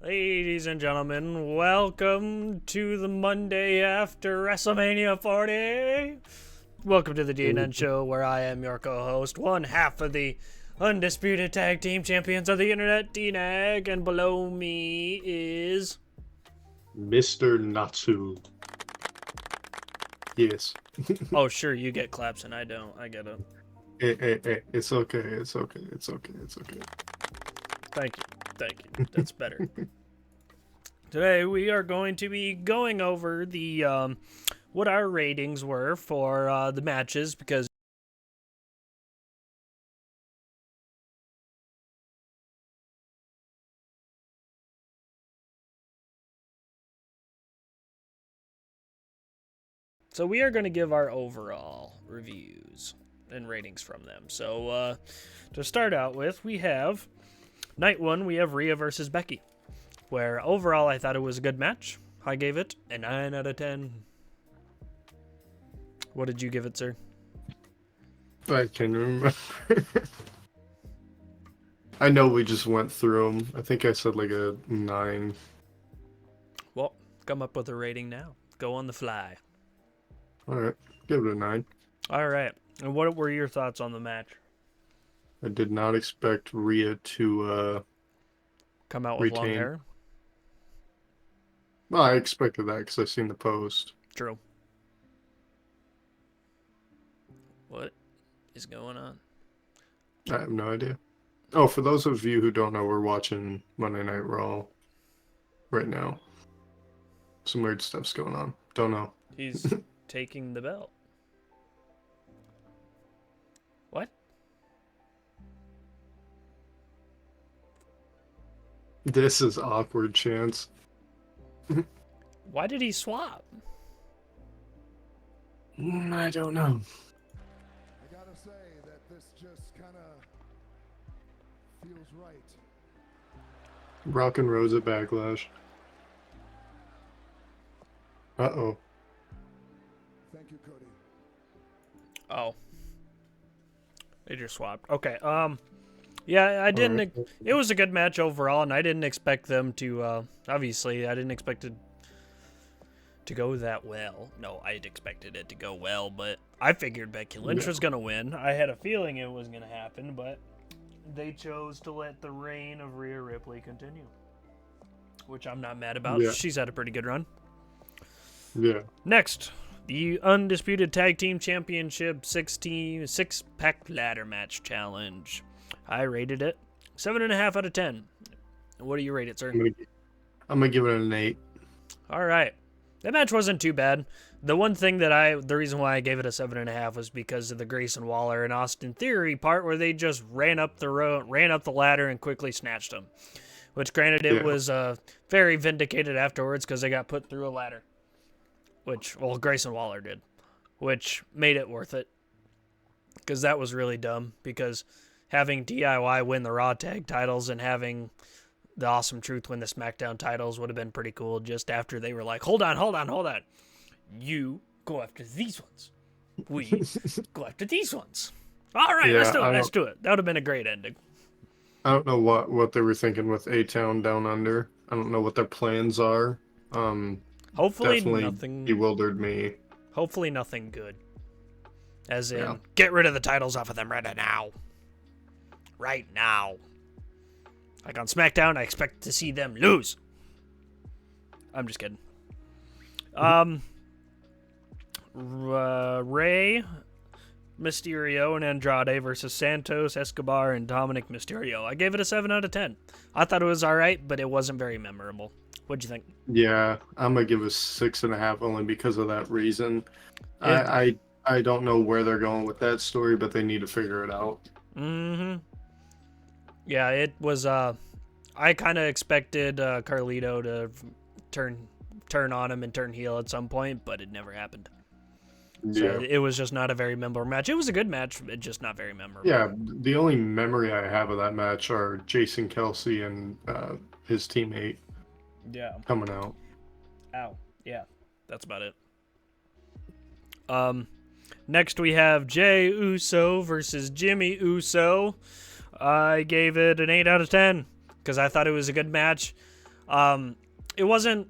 Ladies and gentlemen, welcome to the Monday after WrestleMania 40. Welcome to the D&N Show, where I am your co-host, one half of the undisputed tag team champions of the internet, D-Nag, and below me is... Mr. Natsu. Yes. Oh, sure, you get claps and I don't. I get it. Hey, it's okay. It's okay. Thank you. That's better. Today we are going to be going over the what our ratings were for the matches, because so we are going to give our overall reviews and ratings from them. So to start out with, we have night one. We have Rhea versus Becky, where overall I thought it was a good match. I gave it a 9 out of 10. What did you give it, sir? I can remember. I know we just went through them. I think I said like a 9. Well, come up with a rating now. Go on the fly. All right, give it a 9. All right. And what were your thoughts on the match? I did not expect Rhea to Come out with long retain. hair? Well, I expected that because I seen the post. True. What is going on? I have no idea. Oh, for those of you who don't know, we're watching Monday Night Raw right now. Some weird stuff's going on. Don't know. He's taking the belt. What? This is awkward, Chance. Why did he swap? I don't know. I gotta say that this just kind of feels right. Rock and Rosa Backlash. Uh-oh. Thank you, Cody. Oh. They just swapped. Okay, yeah, I didn't... Right. It was a good match overall, and I didn't expect them to, obviously, I didn't expect it to go that well. No, I expected it to go well, but I figured Becky Lynch was going to win. I had a feeling it was going to happen, but they chose to let the reign of Rhea Ripley continue, which I'm not mad about. Yeah. She's had a pretty good run. Yeah. Next, the Undisputed Tag Team Championship 6-pack ladder match challenge. I rated it 7.5 out of 10. What do you rate it, sir? I'm gonna give it an 8. All right. That match wasn't too bad. The one thing that the reason why I gave it a 7.5 was because of the Grayson Waller and Austin Theory part, where they just ran up the ladder and quickly snatched them. Which, granted, it was very vindicated afterwards because they got put through a ladder. Grayson Waller did, which made it worth it. Because that was really dumb, because having DIY win the Raw tag titles and having the Awesome Truth win the SmackDown titles would have been pretty cool, just after they were like, hold on. You go after these ones. We go after these ones. All right, Yeah, let's do it. That would have been a great ending. I don't know what they were thinking with A-Town Down Under. I don't know what their plans are. Hopefully Definitely nothing bewildered me. Hopefully nothing good. As in, get rid of the titles off of them right now. Right now. Like on SmackDown, I expect to see them lose. I'm just kidding. Rey Mysterio and Andrade versus Santos, Escobar, and Dominic Mysterio. I gave it a 7 out of 10. I thought it was alright, but it wasn't very memorable. What'd you think? Yeah, I'm gonna give it 6.5 only because of that reason. I don't know where they're going with that story, but they need to figure it out. Mm-hmm. Yeah, it was, I kind of expected Carlito to turn on him and turn heel at some point, but it never happened. So Yeah. it was just not a very memorable match. It was a good match, but just not very memorable. Yeah, the only memory I have of that match are Jason Kelsey and his teammate coming out. Ow. Yeah, that's about it. Next we have Jey Uso versus Jimmy Uso. I gave it an 8 out of 10 because I thought it was a good match. It wasn't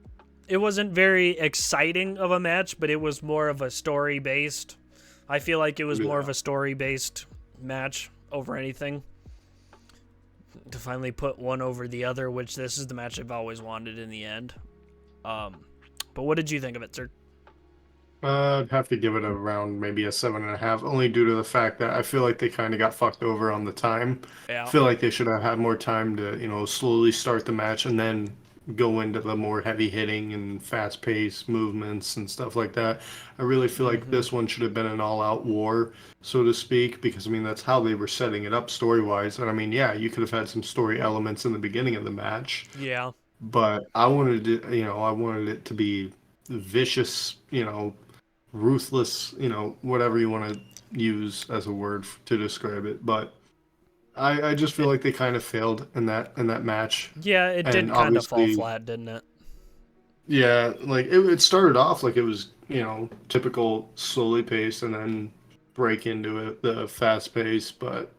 very exciting of a match, but it was more of a story based. I feel like it was more of a story based match over anything. To finally put one over the other, which this is the match I've always wanted in the end. But what did you think of it, sir? I'd have to give it around maybe a 7.5, only due to the fact that I feel like they kind of got fucked over on the time. I Yeah. feel like they should have had more time to, slowly start the match and then go into the more heavy hitting and fast paced movements and stuff like that. I really feel like this one should have been an all out war, so to speak, because I mean, that's how they were setting it up story wise. And I mean, yeah, you could have had some story elements in the beginning of the match, Yeah. but I wanted it to be vicious, ruthless, whatever you want to use as a word to describe it. But I just feel like they kind of failed in that match. Yeah, it And did kind of fall obviously, flat, didn't it? yeah, like it started off like it was, typical slowly paced and then break into it, the fast pace. But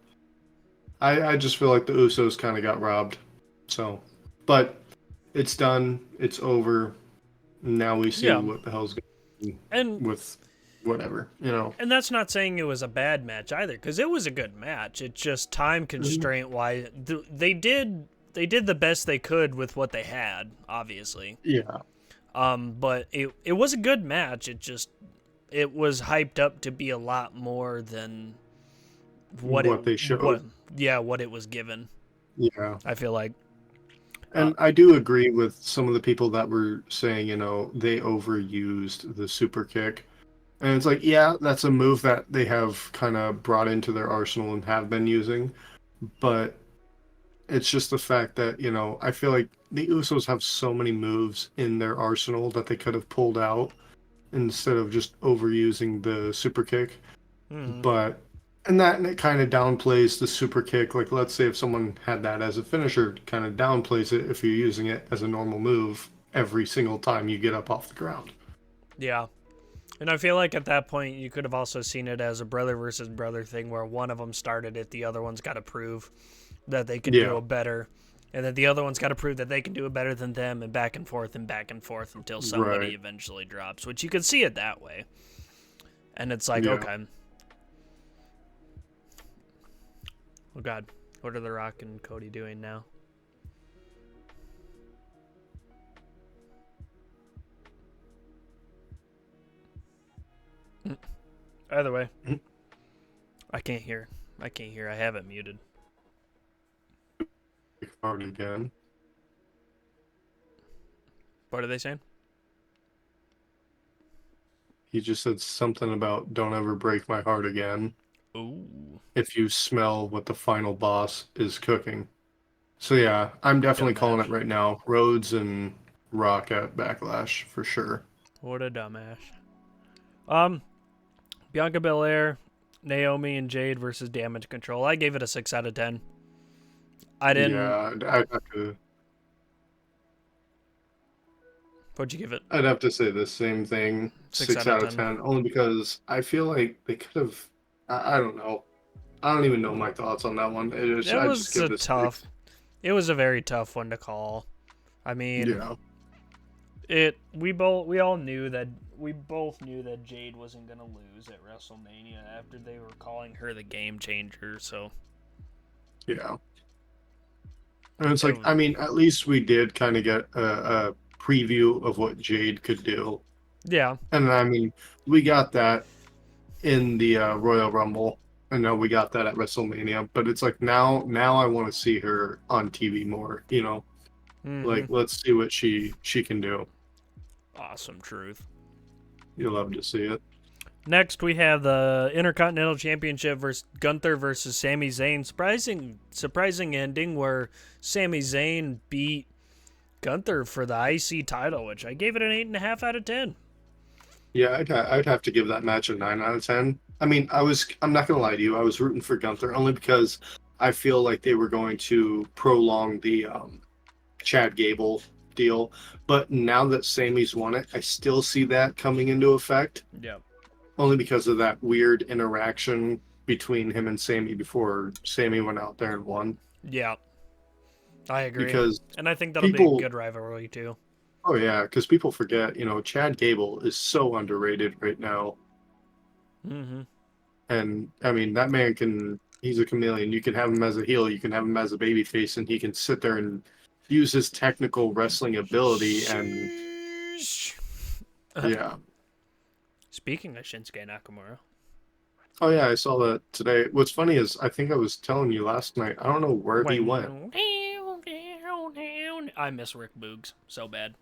I just feel like the Usos kind of got robbed. So, but it's done. It's over. Now we see Yeah. what the hell's going And on with whatever. and that's not saying it was a bad match either, because it was a good match. It's just time constraint why they did the best they could with what they had, obviously. Yeah. But it was a good match. It was hyped up to be a lot more than What they showed. what it was given. Yeah. I feel like. And I do agree with some of the people that were saying, they overused the super kick. And it's like, yeah, that's a move that they have kind of brought into their arsenal and have been using. But it's just the fact that, I feel like the Usos have so many moves in their arsenal that they could have pulled out instead of just overusing the super kick. But and it kind of downplays the super kick. Like, let's say if someone had that as a finisher, kind of downplays it if you're using it as a normal move every single time you get up off the ground. Yeah. And I feel like at that point you could have also seen it as a brother versus brother thing where one of them started it, the other one's got to prove that they can do it better. And then the other one's got to prove that they can do it better than them, and back and forth until somebody eventually drops, which you could see it that way. And it's like, okay. Oh, God. What are The Rock and Cody doing now? Either way. I can't hear. I have it muted. Hard again. What are they saying? He just said something about don't ever break my heart again. Ooh. If you smell what the final boss is cooking. So yeah, I'm definitely calling it right now. Rhodes and Rock at Backlash for sure. What a dumbass. Bianca Belair, Naomi, and Jade versus Damage Control. I gave it a 6 out of 10. I didn't. Yeah, I'd have to. What'd you give it? I'd have to say the same thing. 6 out of 10. Only because I feel like they could have. I don't know. I don't even know my thoughts on that one. It was a very tough one to call. I mean, we all knew that Jade wasn't gonna lose at WrestleMania after they were calling her the game changer. So yeah, and it's like, I mean, at least we did kind of get a preview of what Jade could do. Yeah, and I mean, we got that in the Royal Rumble. I know we got that at WrestleMania, but it's like now I want to see her on TV more. Like, let's see what she can do. Awesome truth. You'll love to see it. Next, we have the Intercontinental Championship versus Gunther versus Sami Zayn. Surprising ending where Sami Zayn beat Gunther for the IC title, which I gave it an 8.5 out of 10. Yeah, I'd have to give that match a 9 out of 10. I mean, I'm not gonna lie to you, I was rooting for Gunther only because I feel like they were going to prolong the Chad Gable deal. But now that Sami's won it, I still see that coming into effect. Yeah. Only because of that weird interaction between him and Sami before Sami went out there and won. Yeah. I agree. because And I think that'll be people, a good rivalry, too. oh yeah, because people forget, Chad Gable is so underrated right now. Mm-hmm. And I mean, that man he's a chameleon. You can have him as a heel, you can have him as a babyface, and he can sit there and use his technical wrestling ability. And yeah. Speaking of Shinsuke Nakamura. Oh yeah, I saw that today. What's funny is I think I was telling you last night, I don't know where he went. I miss Rick Boogs so bad.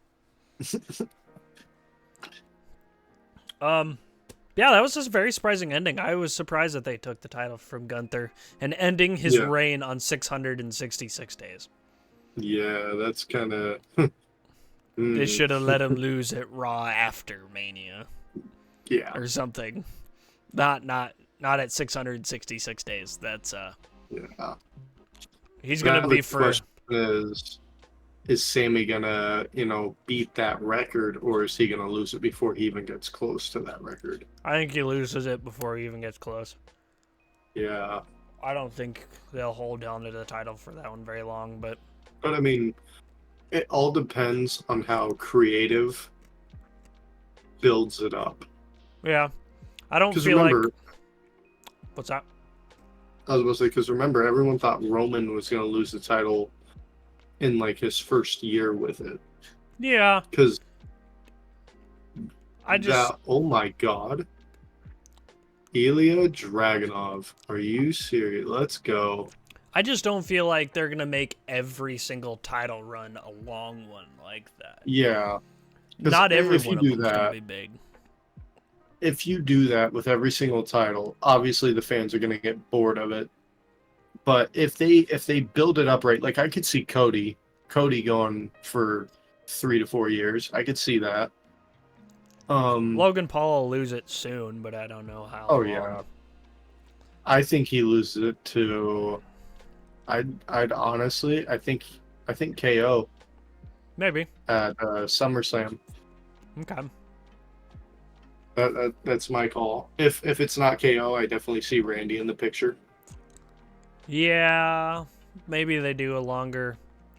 Yeah, that was just a very surprising ending. I was surprised that they took the title from Gunther and ending his reign on 666 days. Yeah, that's kind of. They should have let him lose at Raw after Mania. Yeah. Or something. Not at 666 days. That's Yeah. He's gonna be for. Is Sammy gonna, beat that record, or is he gonna lose it before he even gets close to that record? I think he loses it before he even gets close. Yeah. I don't think they'll hold on to the title for that one very long, but I mean, it all depends on how creative builds it up. yeah, I don't feel like. What's that? I was going to say, because remember, everyone thought Roman was going to lose the title in like his first year with it. Yeah. Because I oh my god. Ilya Dragunov. Are you serious? Let's go. I just don't feel like they're going to make every single title run a long one like that. Yeah. Not every one of them is going to be big. If you do that with every single title, obviously the fans are going to get bored of it. But if they build it up right, like I could see Cody going for 3 to 4 years. I could see that. Logan Paul will lose it soon, but I don't know how. Oh long. yeah. I think he loses it to. I'd honestly, I think KO. Maybe. At SummerSlam. Okay. That's my call. If it's not KO, I definitely see Randy in the picture. Yeah, maybe they do a longer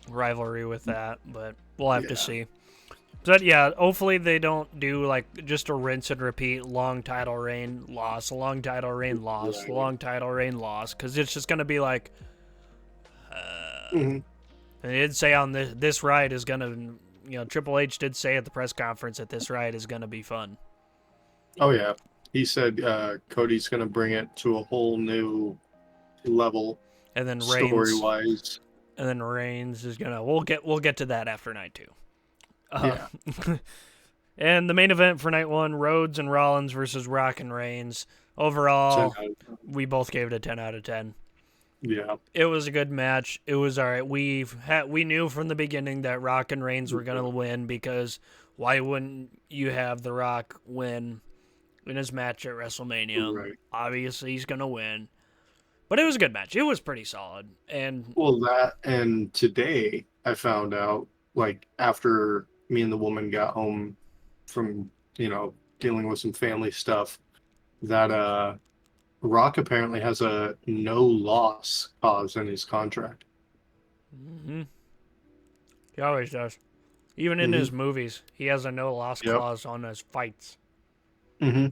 rivalry with that, but we'll have to see. But yeah, hopefully they don't do like just a rinse and repeat, long title reign, loss, long title reign, loss, Right. long title reign, loss, because it's just gonna be like. Mhm. And they did say on this ride is gonna, Triple H did say at the press conference that this ride is gonna be fun. Oh yeah, he said Cody's gonna bring it to a whole new level. And then story-wise. And then Reigns is gonna. We'll get to that after night 2. Yeah. And the main event for night 1, Rhodes and Rollins versus Rock and Reigns. Overall, we both gave it a 10 out of 10. Yeah. It was a good match. It was all right. We knew from the beginning that Rock and Reigns were gonna win, because why wouldn't you have The Rock win in his match at WrestleMania? Right. Obviously, he's gonna win. But it was a good match. It was pretty solid. And today I found out, like, after me and the woman got home from, dealing with some family stuff, that Rock apparently has a no loss clause in his contract. Mm-hmm. He always does. Even in his movies, he has a no loss clause on his fights. Mm-hmm.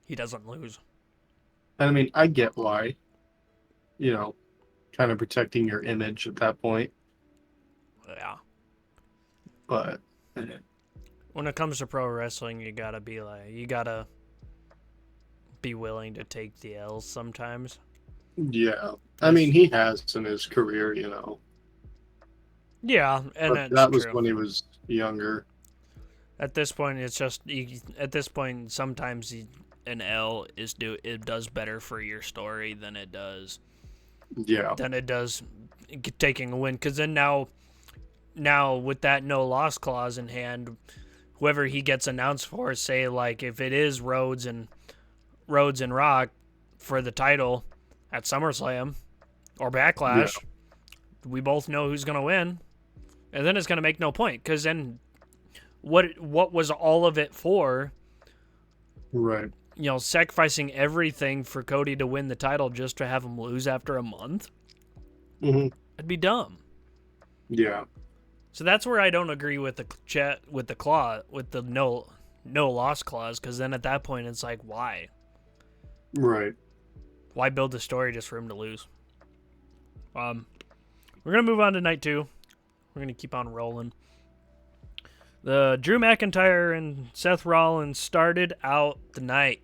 He doesn't lose. And I mean, I get why. Kind of protecting your image at that point. Yeah. But when it comes to pro wrestling, you gotta be willing to take the L's sometimes. Yeah. I mean, he has in his career, Yeah, and but that was when he was younger. At this point, it's just sometimes an L it does better for your story than it does. Yeah. Than it does taking a win, because then now with that no loss clause in hand, whoever he gets announced for, say like if it is Rhodes and Rock for the title at SummerSlam or Backlash, we both know who's gonna win, and then it's gonna make no point, because then what was all of it for? Right. Sacrificing everything for Cody to win the title just to have him lose after a month? Mm-hmm. It'd be dumb. Yeah. So that's where I don't agree with the no loss clause, because then at that point it's like, why? Right. Why build the story just for him to lose? We're gonna move on to night 2. We're gonna keep on rolling. The Drew McIntyre and Seth Rollins started out the night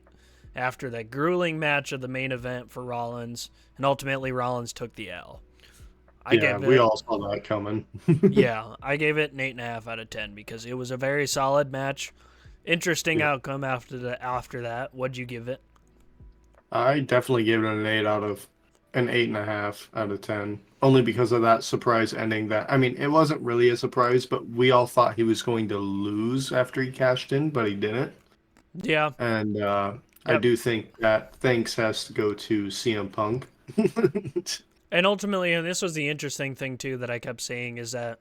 after that grueling match of the main event for Rollins, and ultimately Rollins took the L. We all saw that coming. Yeah, I gave it an 8.5 out of 10 because it was a very solid match. Interesting outcome after that. What'd you give it? I definitely gave it an 8.5 out of 10. Only because of that surprise ending that, I mean, it wasn't really a surprise, but we all thought he was going to lose after he cashed in, but he didn't. Yeah. And I do think that thanks has to go to CM Punk. And ultimately, and this was the interesting thing too that I kept saying, is that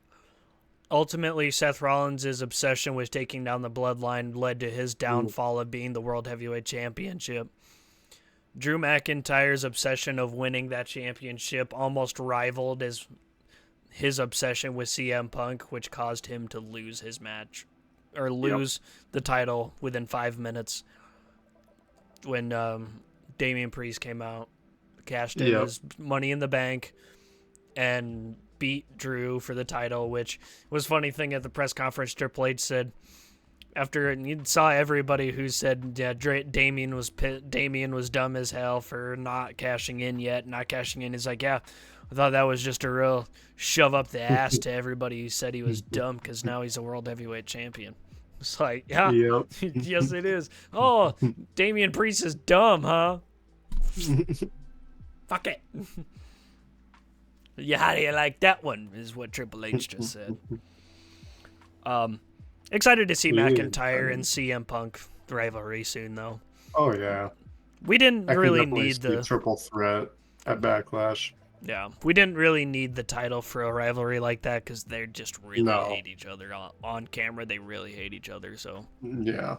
ultimately Seth Rollins' obsession with taking down the Bloodline led to his downfall of being the World Heavyweight Championship. Drew McIntyre's obsession of winning that championship almost rivaled his obsession with CM Punk, which caused him to lose his match, or lose the title within 5 minutes when Damian Priest came out, cashed in his Money in the Bank, and beat Drew for the title, which was a funny thing at the press conference. Triple H said, after, and you saw everybody who said, yeah, Damian was dumb as hell for not cashing in yet, not cashing in. He's like, yeah, I thought that was just a real shove up the ass to everybody who said he was dumb because now he's a World Heavyweight Champion. It's like, yeah, yes, it is. Oh, Damian Priest is dumb, huh? Fuck it. Yeah, how do you like that one, is what Triple H just said. Excited to see McIntyre and CM Punk rivalry soon, though. Oh, yeah. We didn't really need the triple threat at Backlash. Yeah, we didn't really need the title for a rivalry like that because they just really hate each other on camera. They really hate each other. So yeah.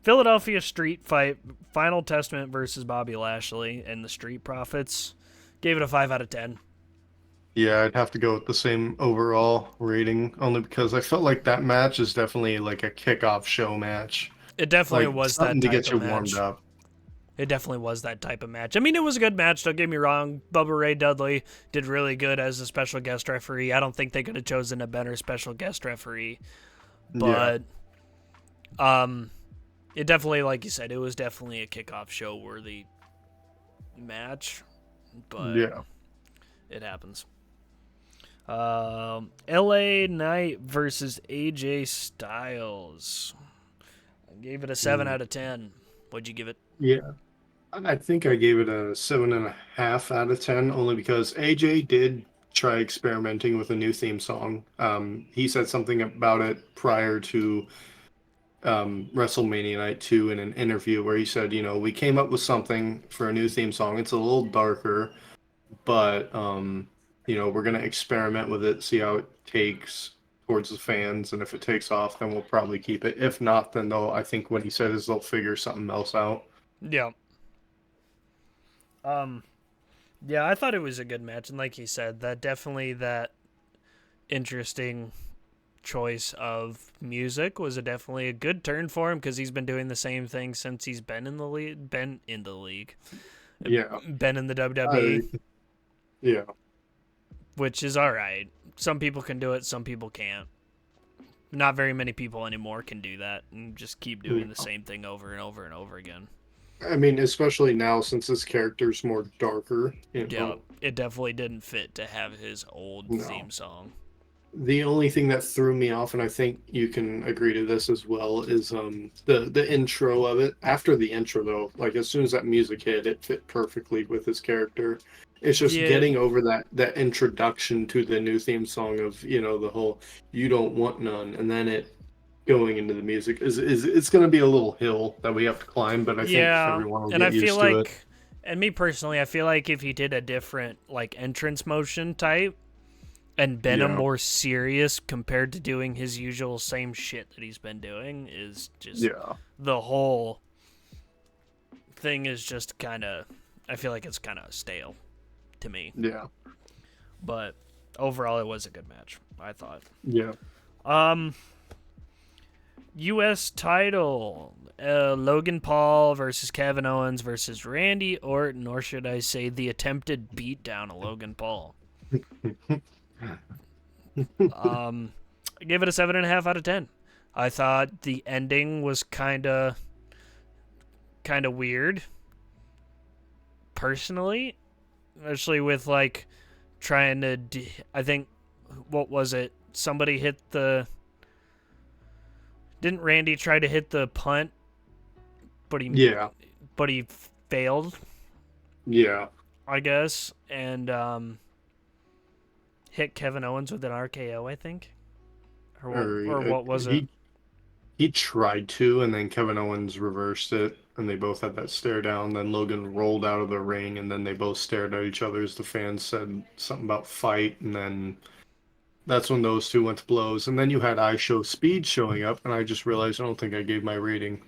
Philadelphia Street Fight, Final Testament versus Bobby Lashley and the Street Profits. Gave it a 5 out of 10. Yeah, I'd have to go with the same overall rating, only because I felt like that match is definitely like a kickoff show match. It definitely was that type to get you of match. Warmed up. It definitely was that type of match. I mean, it was a good match, don't get me wrong. Bubba Ray Dudley did really good as a special guest referee. I don't think they could have chosen a better special guest referee. But it definitely, like you said, it was definitely a kickoff show worthy match. But it happens. LA Knight versus AJ Styles. I gave it a 7 out of 10. What'd you give it? Yeah. I think I gave it a 7.5 out of 10, only because AJ did try experimenting with a new theme song. He said something about it prior to WrestleMania Night 2 in an interview where he said, we came up with something for a new theme song. It's a little darker, but, we're going to experiment with it, see how it takes towards the fans. And if it takes off, then we'll probably keep it. If not, then I think what he said is they'll figure something else out. Yeah. Yeah, I thought it was a good match, and like he said, that interesting choice of music was definitely a good turn for him because he's been doing the same thing since he's been in the league. Been in the WWE. Yeah. Which is all right. Some people can do it, some people can't. Not very many people anymore can do that and just keep doing the same thing over and over and over again. I mean, especially now since his character's more darker. Yeah, it definitely didn't fit to have his old theme song. The only thing that threw me off, and I think you can agree to this as well, is the intro of it. After the intro, though, like as soon as that music hit, it fit perfectly with his character. It's just getting over that introduction to the new theme song of, the whole "you don't want none," and then it going into the music is it's going to be a little hill that we have to climb, but I think everyone will get used to it. And me personally, I feel like if he did a different entrance motion type and been a more serious compared to doing his usual same shit that he's been doing, is just the whole thing is just kind of, I feel like it's kind of stale to me. Yeah. But overall, it was a good match, I thought. Yeah. U.S. title, Logan Paul versus Kevin Owens versus Randy Orton, or should I say the attempted beatdown of Logan Paul. I gave it a 7.5 out of 10. I thought the ending was kind of weird, personally, especially with like trying to. I think, what was it? Somebody hit the. Didn't Randy try to hit the punt? But he failed. Yeah. I guess, and hit Kevin Owens with an RKO, I think. Or what was it? He tried to, and then Kevin Owens reversed it, and they both had that stare down. Then Logan rolled out of the ring, and then they both stared at each other as the fans said something about fight, and then that's when those two went to blows. And then you had I Show Speed showing up, and I just realized I don't think I gave my rating.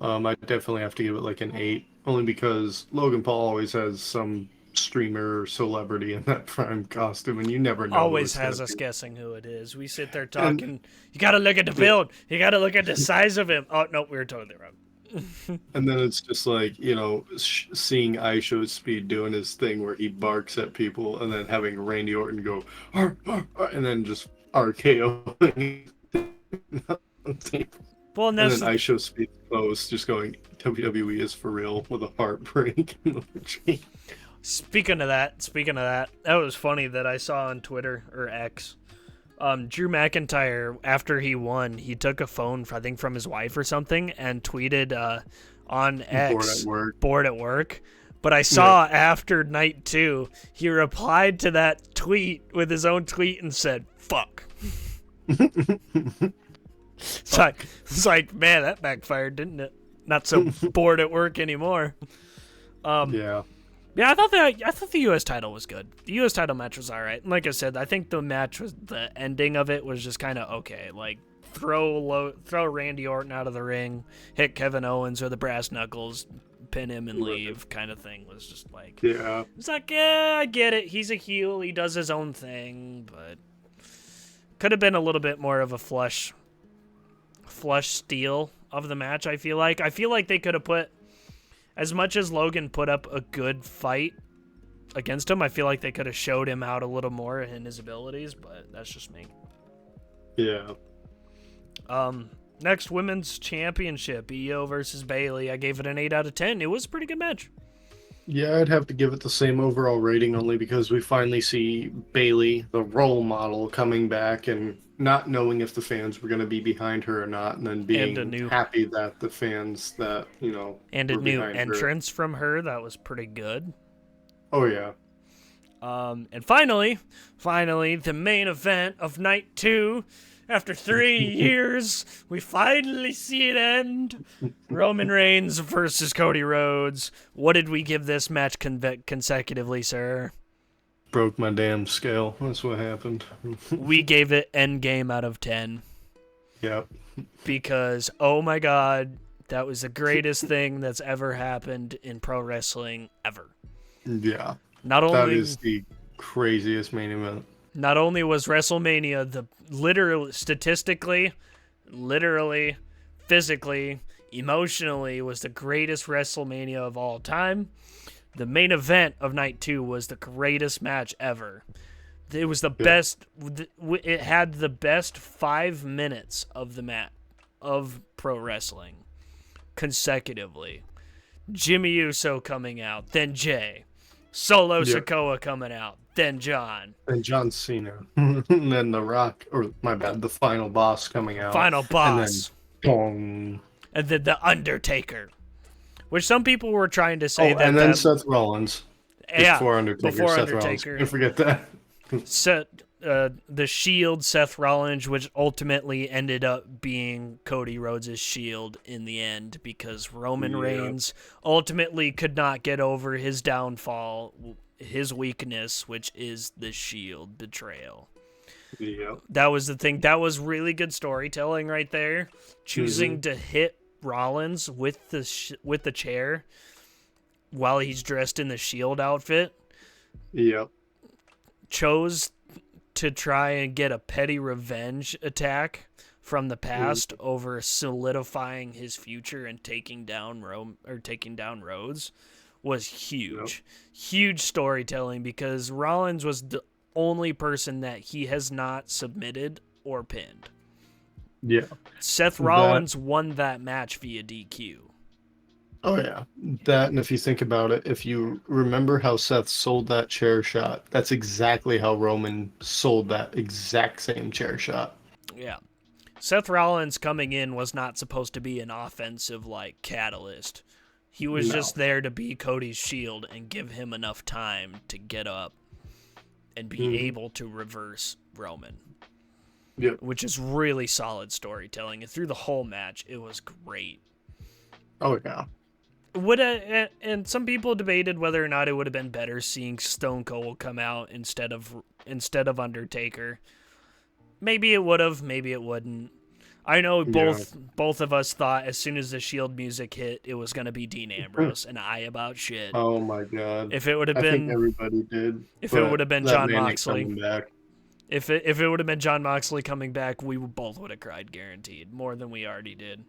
I definitely have to give it like an 8, only because Logan Paul always has some streamer or celebrity in that prime costume, and you never know. Always has us guessing who it is. We sit there talking, you gotta look at the build, you gotta look at the size of him. Oh, no, we were totally wrong. And then it's just like, you know, seeing I Show Speed doing his thing where he barks at people, and then having Randy Orton go, "Arr, arr, arr," and then just RKO. Well, and then I Show Speed post just going, WWE is for real, with a heartbreak. Speaking of that, that was funny that I saw on Twitter or X. Drew McIntyre, after he won, he took a phone, I think, from his wife or something, and tweeted on X, bored at work. But I saw after night 2, he replied to that tweet with his own tweet and said, "Fuck." It's like, man, that backfired, didn't it? Not so bored at work anymore. Yeah. Yeah, I thought the U.S. title was good. The U.S. title match was all right. Like I said, I think the ending of it was just kind of okay. Like throw Randy Orton out of the ring, hit Kevin Owens with the brass knuckles, pin him and leave, kind of thing. Was just like, yeah. It's like, yeah, I get it. He's a heel. He does his own thing, but could have been a little bit more of a flush steal of the match. I feel like they could have put. As much as Logan put up a good fight against him, I feel like they could have showed him out a little more in his abilities, but that's just me. Yeah. Next, Women's Championship, Io versus Bayley. I gave it an 8 out of 10. It was a pretty good match. Yeah, I'd have to give it the same overall rating, only because we finally see Bayley, the role model, coming back and not knowing if the fans were going to be behind her or not, and then being happy that the fans that, you know, and a new entrance from her that was pretty good. Oh, yeah. And finally, the main event of night 2. After 3 years, we finally see it end. Roman Reigns versus Cody Rhodes. What did we give this match consecutively, sir? Broke my damn scale. That's what happened. We gave it endgame out of 10. Yep. Because, oh my God, that was the greatest thing that's ever happened in pro wrestling ever. Yeah. That is the craziest main event. Not only was WrestleMania statistically, physically, emotionally was the greatest WrestleMania of all time, the main event of night 2 was the greatest match ever. It was the best. It had the best 5 minutes of the match of pro wrestling consecutively. Jimmy Uso coming out, then Jay. Solo Sikoa coming out, then John. And John Cena. And then The Rock, or my bad, the final boss coming out. Final boss. And then, boom. And then The Undertaker. Which some people were trying to say that. And then Seth Rollins. Yeah. Before Undertaker. Don't forget that. The Shield, Seth Rollins, which ultimately ended up being Cody Rhodes' Shield in the end, because Roman Reigns ultimately could not get over his downfall, his weakness, which is the Shield betrayal. Yeah. That was the thing. That was really good storytelling right there. Choosing to hit Rollins with the chair while he's dressed in the Shield outfit. Yep. Chose to try and get a petty revenge attack from the past over solidifying his future and taking down Rhodes was huge. Huge storytelling, because Rollins was the only person that he has not submitted or pinned. Yeah. Seth Rollins won that match via DQ. Oh, yeah. That, and if you think about it, if you remember how Seth sold that chair shot, that's exactly how Roman sold that exact same chair shot. Yeah. Seth Rollins coming in was not supposed to be an offensive, catalyst. He was just there to be Cody's shield and give him enough time to get up and be able to reverse Roman. Yep. Which is really solid storytelling. And through the whole match, it was great. Oh, yeah. And some people debated whether or not it would have been better seeing Stone Cold come out instead of Undertaker. Maybe it would have, maybe it wouldn't. I know both of us thought as soon as the Shield music hit, it was going to be Dean Ambrose, and I about shit. Oh my God! If it would have been, I think everybody did. If it would have been John Moxley, back. If it would have been John Moxley coming back, we both would have cried, guaranteed, more than we already did.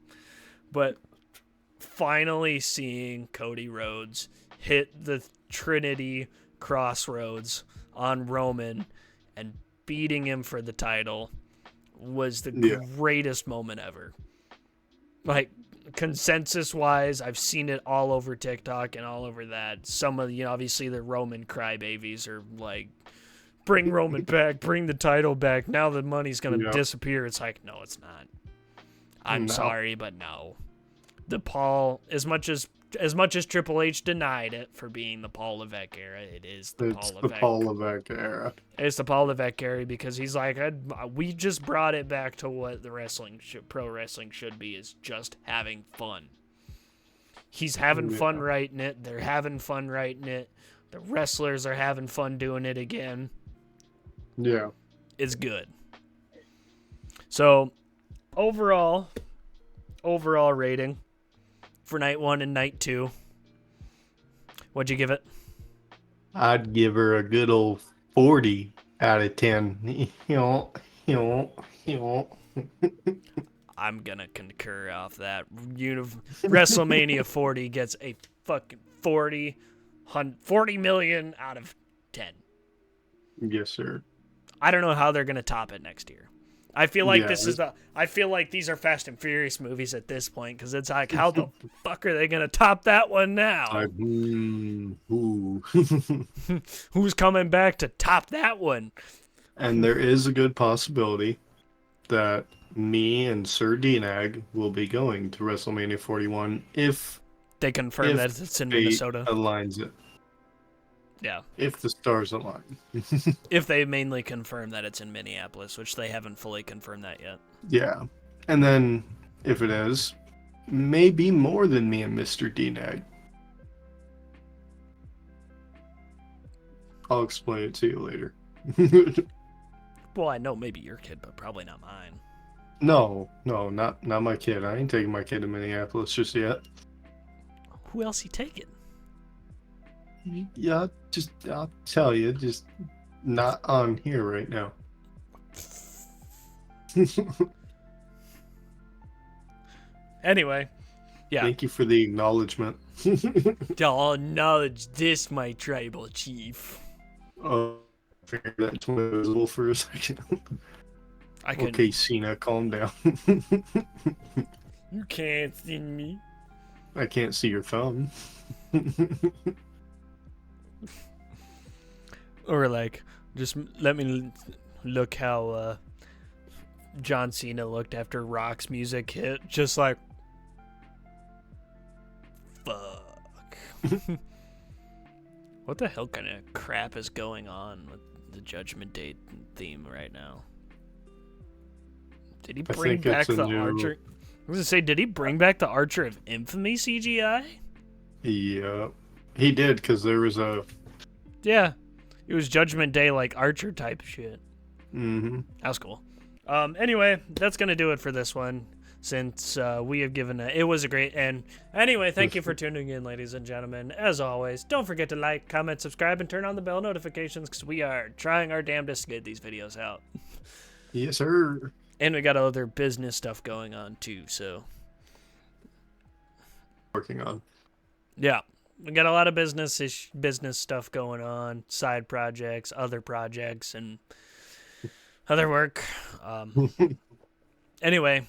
But finally seeing Cody Rhodes hit the Trinity Crossroads on Roman and beating him for the title was the greatest moment ever. Consensus-wise, I've seen it all over TikTok and all over that. Some of obviously the Roman crybabies are bring Roman back, bring the title back. Now the money's going to disappear. It's no, it's not. I'm sorry, but no. The Paul, as much as Triple H denied it for being the Paul Levesque era, it's the Paul Levesque era. It's the Paul Levesque era, because he's we just brought it back to what the pro wrestling should be, is just having fun. He's having fun writing it. They're having fun writing it. The wrestlers are having fun doing it again. Yeah. It's good. So, overall rating for night 1 and night 2. What'd you give it? I'd give her a good old 40 out of 10. I'm gonna concur off that. WrestleMania 40 gets a fucking 40 million out of 10. Yes, sir. I don't know how they're gonna top it next year. I feel like I feel like these are Fast and Furious movies at this point, because it's how the fuck are they gonna top that one now? Who's coming back to top that one? And there is a good possibility that me and Sir DNAG will be going to WrestleMania 41 if they confirm that it's in Minnesota. Aligns it. Yeah. If the stars align. If they mainly confirm that it's in Minneapolis, which they haven't fully confirmed that yet. Yeah. And then, if it is, maybe more than me and Mr. DNAG. I'll explain it to you later. Well, I know maybe your kid, but probably not mine. No, not my kid. I ain't taking my kid to Minneapolis just yet. Who else he taking? Yeah, I'll tell you, just not on here right now. Anyway, yeah. Thank you for the acknowledgement. I'll acknowledge this, my tribal chief. Oh, I figured that was a little for a second. Okay, Cena, calm down. You can't see me. I can't see your thumb. Or just let me look how John Cena looked after Rock's music hit. Just fuck. What the hell kind of crap is going on with the Judgment Day theme right now? Did he bring back the Archer? I was gonna say, did he bring back the Archer of Infamy CGI? Yeah, he did, because there was a... Yeah, it was Judgment Day, Archer type shit. Mm-hmm. That was cool. Anyway, that's gonna do it for this one. since we have given it was a great. And anyway, thank you for tuning in, ladies and gentlemen. As always, don't forget to like, comment, subscribe, and turn on the bell notifications because we are trying our damnedest to get these videos out. Yes, sir. And we got other business stuff going on too, so Working on. yeah. We got a lot of business stuff going on, side projects, other projects, and other work. Anyway,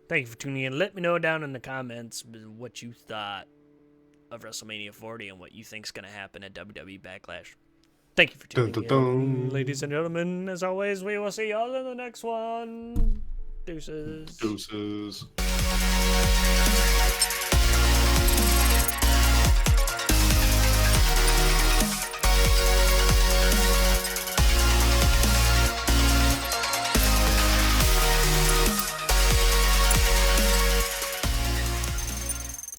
thank you for tuning in. Let me know down in the comments what you thought of WrestleMania 40 and what you think's going to happen at WWE Backlash. Thank you for tuning in, ladies and gentlemen. As always, we will see y'all in the next one. Deuces. Deuces.